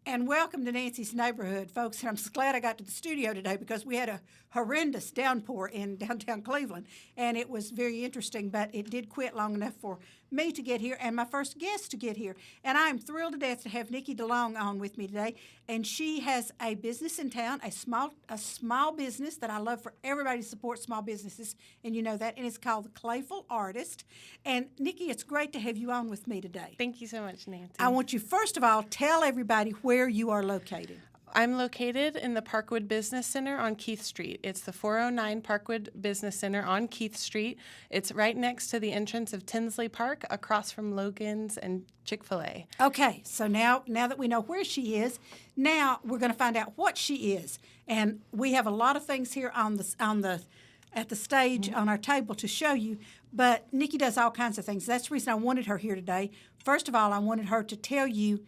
And welcome to Nancy's Neighborhood, folks. And I'm so glad I got to the studio today because we had a horrendous downpour in downtown Cleveland, and it was very interesting, but it did quit long enough for me to get here and my first guest to get here. And I'm thrilled to death to have Nikki DeLong on with me today. And she has a business in town, a small business that I love for everybody to support small businesses, and you know that, and it's called the Clayful Artist. And Nikki, it's great to have you on with me today. Thank you so much, Nancy. I want you, first of all, tell everybody where you are located. I'm located in the Parkwood Business Center on Keith Street. It's the 409 Parkwood Business Center on Keith Street. It's right next to the entrance of Tinsley Park, across from Logan's and Chick-fil-A. Okay, so now that we know where she is, now we're going to find out what she is. And we have a lot of things here at the stage on our table to show you. But Nikki does all kinds of things. That's the reason I wanted her here today. First of all, I wanted her to tell you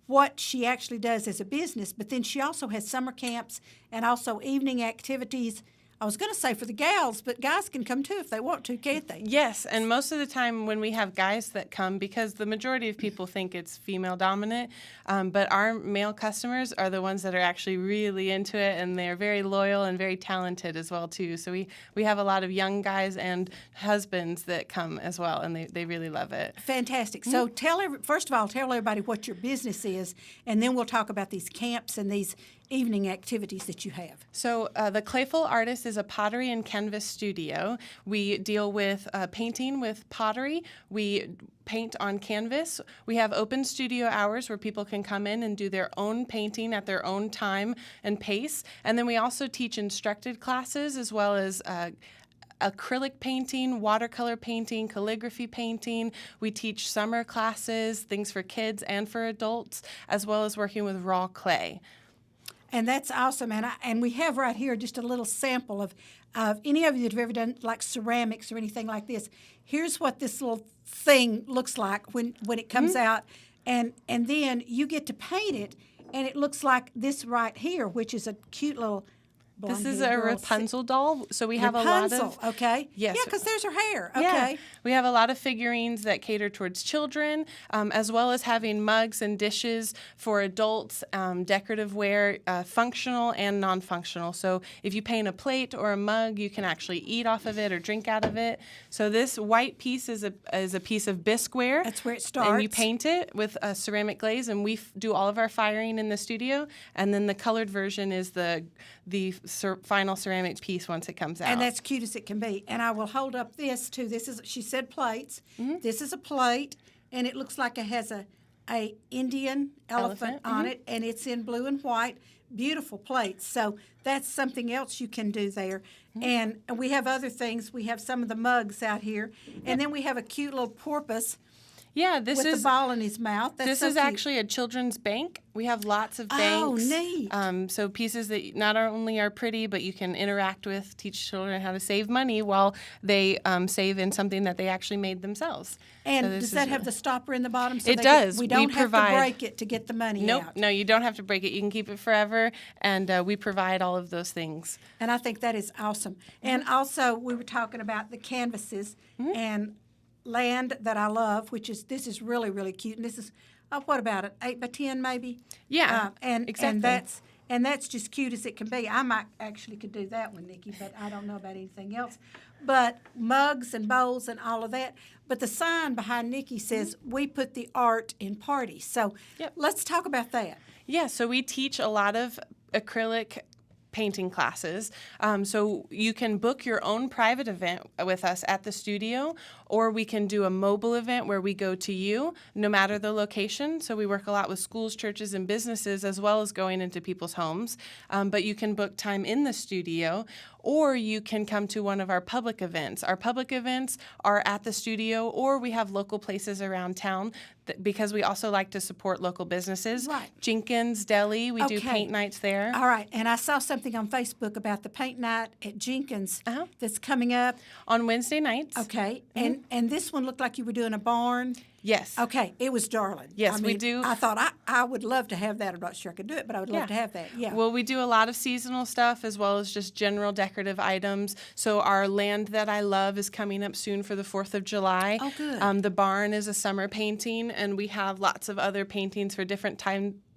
what she actually does as a business, but then she also has summer camps and also evening activities. I was going to say for the gals, but guys can come too if they want to, can't they? Yes, and most of the time when we have guys that come, because the majority of people think it's female dominant, but our male customers are the ones that are actually really into it, and they're very loyal and very talented as well too. So we have a lot of young guys and husbands that come as well, and they really love it. Fantastic. So first of all, tell everybody what your business is, and then we'll talk about these camps and these evening activities that you have. So the Clayful Artist is a pottery and canvas studio. We deal with painting with pottery. We paint on canvas. We have open studio hours where people can come in and do their own painting at their own time and pace. And then we also teach instructed classes as well as acrylic painting, watercolor painting, calligraphy painting. We teach summer classes, things for kids and for adults, as well as working with raw clay. And that's awesome. And we have right here just a little sample of any of you that have ever done like ceramics or anything like this. Here's what this little thing looks like when it comes out. And then you get to paint it, and it looks like this right here, which is a cute little This is a Rapunzel doll, so we have a lot of... Okay. Yes. Yeah, because there's her hair. Okay. Yeah. We have a lot of figurines that cater towards children, as well as having mugs and dishes for adults, decorative wear, functional and non-functional. So if you paint a plate or a mug, you can actually eat off of it or drink out of it. So this white piece is a piece of bisqueware. That's where it starts. And you paint it with a ceramic glaze, and we do all of our firing in the studio. And then the colored version is the final ceramic piece once it comes out. And that's cute as it can be. And I will hold up this too. She said plates. This is a plate, and it looks like it has a Indian elephant on it, and it's in blue and white. Beautiful plates. So that's something else you can do there. And we have other things. We have some of the mugs out here, and then we have a cute little porpoise. Yeah, with the ball in his mouth. That's so is cute. Actually a children's bank. We have lots of banks. Oh, neat. So pieces that not only are pretty, but you can interact with, teach children how to save money while they save in something that they actually made themselves. And does that have the stopper in the bottom? So it does. We don't have to break it to get the money out. No, you don't have to break it. You can keep it forever, and we provide all of those things. And I think that is awesome. And also, we were talking about the canvases and land that I love, this is really, really cute. And this is, what about it, 8 by 10 maybe? Yeah, exactly. And that's just cute as it can be. I might actually could do that one, Nikki, but I don't know about anything else. But mugs and bowls and all of that. But the sign behind Nikki says, we put the art in parties. So let's talk about that. Yeah, so we teach a lot of acrylic painting classes. So you can book your own private event with us at the studio, or we can do a mobile event where we go to you, no matter the location. So we work a lot with schools, churches, and businesses, as well as going into people's homes. But you can book time in the studio, or you can come to one of our public events. Our public events are at the studio, or we have local places around town because we also like to support local businesses. Right. Jenkins Deli, we do paint nights there. All right, and I saw something on Facebook about the paint night at Jenkins that's coming up. On Wednesday nights. Okay, and this one looked like you were doing a barn. Yes. Okay, it was darling. Yes, we do. I thought I would love to have that. I'm not sure I could do it, but I would love to have that. Yeah. Well, we do a lot of seasonal stuff as well as just general decorative items. So our Land That I Love is coming up soon for the 4th of July. Oh, good. The barn is a summer painting, and we have lots of other paintings for different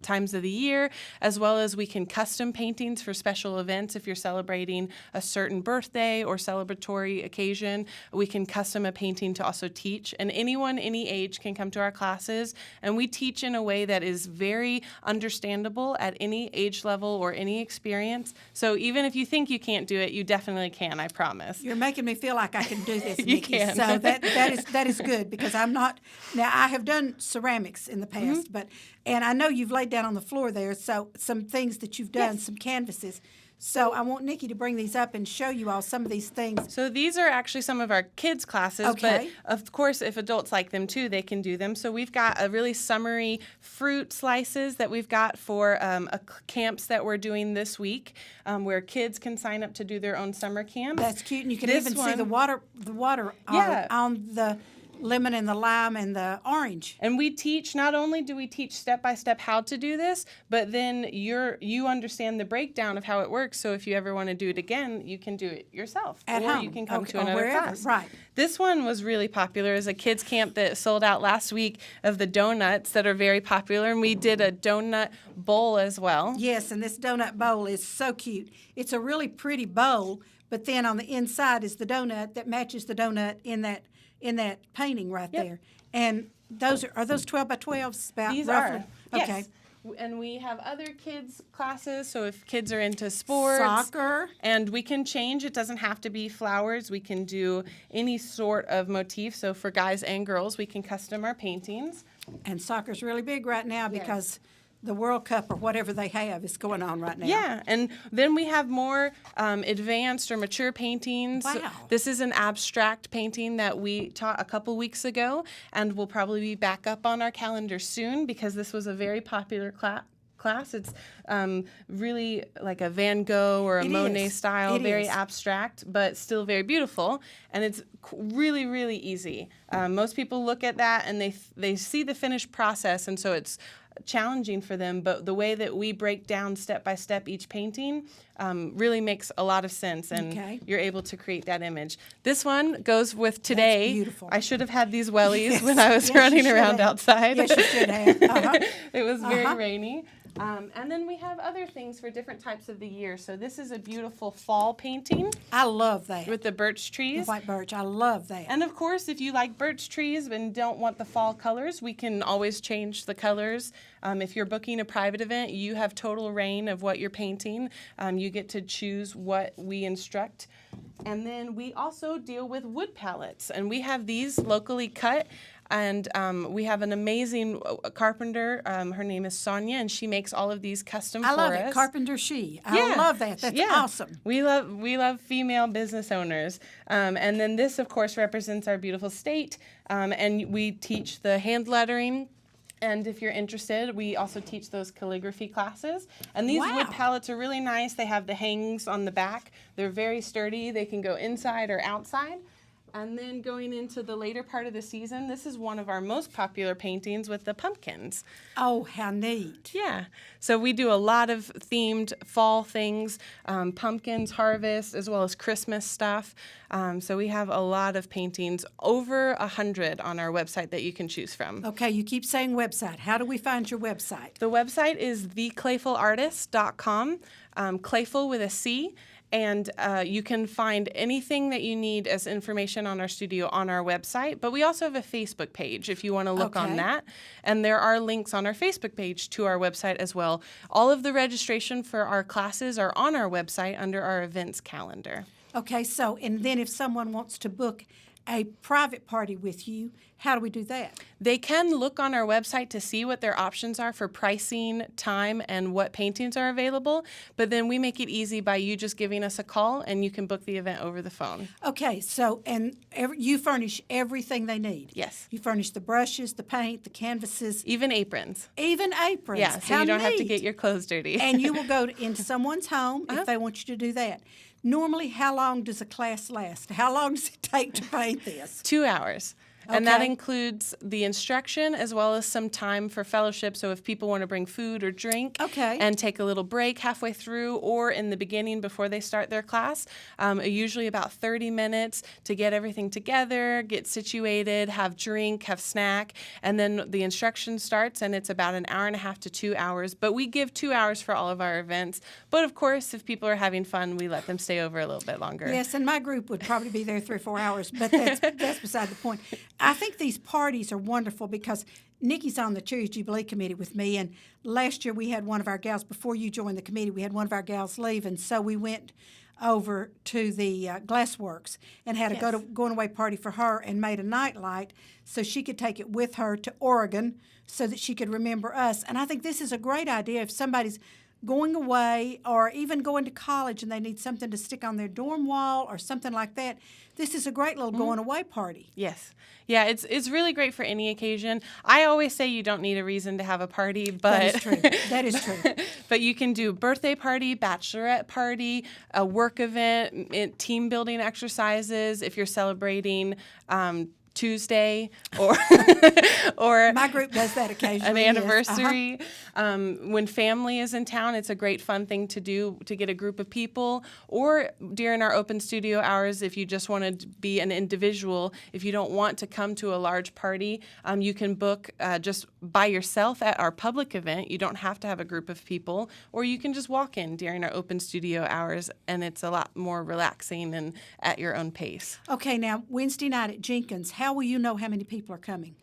times of the year, as well as we can custom paintings for special events. If you're celebrating a certain birthday or celebratory occasion, we can custom a painting to also teach. And anyone, any age can come to our classes, and we teach in a way that is very understandable at any age level or any experience. So even if you think you can't do it, you definitely can, I promise. You're making me feel like I can do this, You Nikki. can. So that is good, because I'm not. Now, I have done ceramics in the past, and I know you've laid down on the floor there, so some things that you've done, some canvases. So I want Nikki to bring these up and show you all some of these things. So these are actually some of our kids' classes, Okay. but of course, if adults like them too, they can do them. So we've got a really summery fruit slices that we've got for camps that we're doing this week, where kids can sign up to do their own summer camps. That's cute, and you can This even see one- the water on the lemon and the lime and the orange. And we teach, not only do we teach step by step how to do this, but then you understand the breakdown of how it works. So if you ever want to do it again, you can do it yourself. At or home. you can come Okay, to or another wherever. class. Right. This one was really popular. It's a kids camp that sold out last week of the donuts that are very popular. And we did a donut bowl as well. Yes, and this donut bowl is so cute. It's a really pretty bowl, but then on the inside is the donut that matches the donut in that painting right there. And those are those 12 by 12s about These roughly? are. Okay. Yes. And we have other kids' classes, so if kids are into sports. Soccer. And we can change. It doesn't have to be flowers. We can do any sort of motif. So for guys and girls, we can custom our paintings. And soccer's really big right now because the World Cup or whatever they have is going on right now. Yeah, and then we have more advanced or mature paintings. Wow. This This is an abstract painting that we taught a couple weeks ago, and will probably be back up on our calendar soon because this was a very popular class. It's really like a Van Gogh or a It Monet is. style, It very is. abstract, but still very beautiful. And it's really, really easy. Most people look at that and they see the finished process, and so it's challenging for them, but the way that we break down step by step each painting really makes a lot of sense, and you're able to create that image. This one goes with today. That's beautiful. I should have had these wellies Yes. when I was Yes, you running should around have. outside. Yes, you should have. Uh-huh. It was very rainy. And then we have other things for different types of the year. So this is a beautiful fall painting I love that. with the birch The trees. white birch. I love that. And of course, if you like birch trees and don't want the fall colors, we can always change the colors. If you're booking a private event, you have total reign of what you're painting. You get to choose what we instruct. And then we also deal with wood palettes, and we have these locally cut. And we have an amazing carpenter. Her name is Sonia, and she makes all of these custom for us. I love it. Carpenter she. I love that. That's awesome. We love female business owners. And then this, of course, represents our beautiful state. And we teach the hand lettering. And if you're interested, we also teach those calligraphy classes. And these wood palettes are really nice. They have the hangs on the back. They're very sturdy. They can go inside or outside. And then going into the later part of the season, this is one of our most popular paintings with the pumpkins. Oh, how neat. Yeah. So we do a lot of themed fall things, pumpkins, harvest, as well as Christmas stuff. So we have a lot of paintings, over 100 on our website that you can choose from. Okay, you keep saying website. How do we find your website? The website is theclayfulartist.com, Clayful with a C. And you can find anything that you need as information on our studio on our website. But we also have a Facebook page if you want to look on that. And there are links on our Facebook page to our website as well. All of the registration for our classes are on our website under our events calendar. Okay, so, and then if someone wants to book a private party with you, how do we do that? They can look on our website to see what their options are for pricing, time, and what paintings are available. But then we make it easy by you just giving us a call, and you can book the event over the phone. Okay, so, and you furnish everything they need? Yes. You furnish the brushes, the paint, the canvases. Even aprons. Even aprons. Yeah, so How you don't have to neat. get your clothes dirty. And you will go into someone's home if they want you to do that. Normally, how long does a class last? How long does it take to paint this? 2 hours. And that Okay. includes the instruction as well as some time for fellowship. So if people want to bring food or drink Okay. and take a little break halfway through or in the beginning before they start their class, usually about 30 minutes to get everything together, get situated, have drink, have snack, and then the instruction starts, and it's about an hour and a half to 2 hours. But we give 2 hours for all of our events. But of course, if people are having fun, we let them stay over a little bit longer. Yes, and my group would probably be there 3 or 4 hours, but that's beside the point. I think these parties are wonderful because Nikki's on the Cherries Jubilee Committee with me, and last year we had one of our gals, before you joined the committee, we had one of our gals leave, and so we went over to the Glassworks and had a going away party for her and made a nightlight so she could take it with her to Oregon so that she could remember us. And I think this is a great idea if somebody's going away or even going to college and they need something to stick on their dorm wall or something like that. This is a great little going away party. Yes. Yeah, it's really great for any occasion. I always say you don't need a reason to have a party, but That is true. That is true. but you can do a birthday party, bachelorette party, a work event, team building exercises if you're celebrating Tuesday or My group does that occasionally. an yes. anniversary. When family is in town, it's a great fun thing to do to get a group of people. Or during our open studio hours, if you just want to be an individual, if you don't want to come to a large party, you can book just by yourself at our public event. You don't have to have a group of people, or you can just walk in during our open studio hours, and it's a lot more relaxing and at your own pace. Okay, now Wednesday night at Jenkins, how will you know how many people are coming?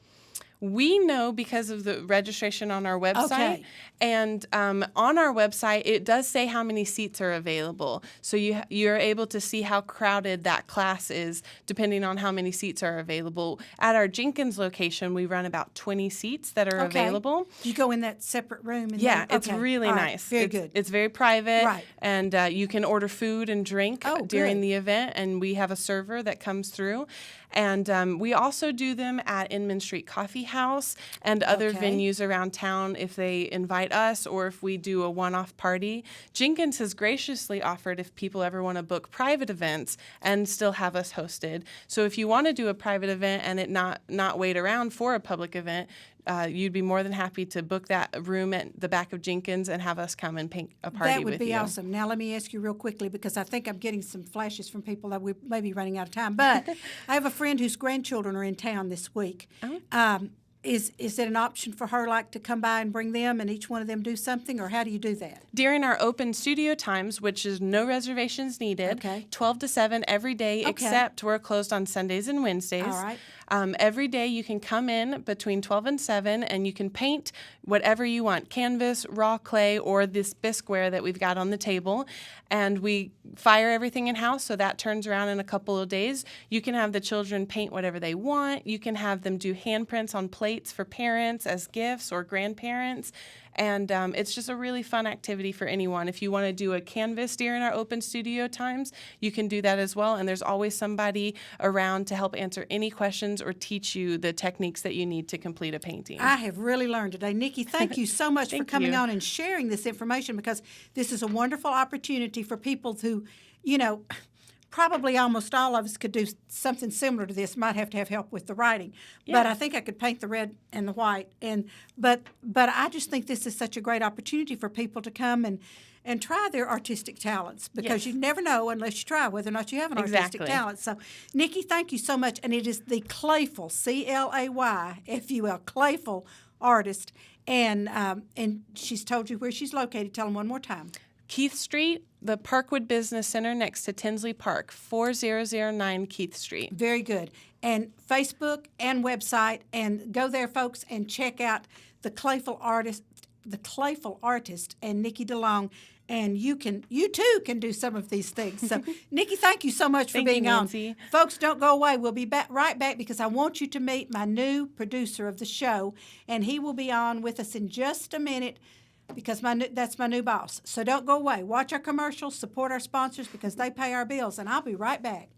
We know because of the registration on our website. Okay. And on our website, it does say how many seats are available. So you're able to see how crowded that class is depending on how many seats are available. At our Jenkins location, we run about 20 seats that are available. You go in that separate room? And Yeah, then, it's okay. really All right. nice. Very good. It's very private, Right. and you can order food and drink during good. the event, and we have a server that comes through. And we also do them at Inman Street Coffee House and other Okay. venues around town if they invite us or if we do a one-off party. Jenkins has graciously offered if people ever want to book private events and still have us hosted. So if you want to do a private event and it not wait around for a public event, you'd be more than happy to book that room at the back of Jenkins and have us come and paint a party with you. That would be awesome. Now, let me ask you real quickly because I think I'm getting some flashes from people that we may be running out of time. But I have a friend whose grandchildren are in town this week. Is it an option for her, like, to come by and bring them and each one of them do something, or how do you do that? During our open studio times, which is no reservations needed, Okay. 12 to 7 every day, except we're closed on Sundays and Wednesdays. All right. Every day you can come in between 12 and 7 and you can paint whatever you want, canvas, raw clay, or this bisqueware that we've got on the table. And we fire everything in-house, so that turns around in a couple of days. You can have the children paint whatever they want. You can have them do handprints on plates for parents as gifts or grandparents. And it's just a really fun activity for anyone. If you want to do a canvas during our open studio times, you can do that as well. And there's always somebody around to help answer any questions or teach you the techniques that you need to complete a painting. I have really learned today. Nikki, thank you so much for Thank coming you. on and sharing this information, because this is a wonderful opportunity for people who, probably almost all of us could do something similar to this. Might have to have help with the writing, but I think I could paint the red and the white. But I just think this is such a great opportunity for people to come and try their artistic talents, because Yes. you never know unless you try whether or not you have an artistic Exactly. talent. So, Nikki, thank you so much. And it is the Clayful, Clayful, Clayful artist, and she's told you where she's located. Tell them one more time. Keith Street, the Parkwood Business Center next to Tinsley Park, 4009 Keith Street. Very good. And Facebook and website, and go there, folks, and check out the Clayful artist, and Nikki DeLong. And you too can do some of these things. So, Nikki, thank you so much for Thank you, being on. Nancy. Folks, don't go away. We'll be right back, because I want you to meet my new producer of the show, and he will be on with us in just a minute, because that's my new boss. So don't go away. Watch our commercials, support our sponsors, because they pay our bills, and I'll be right back.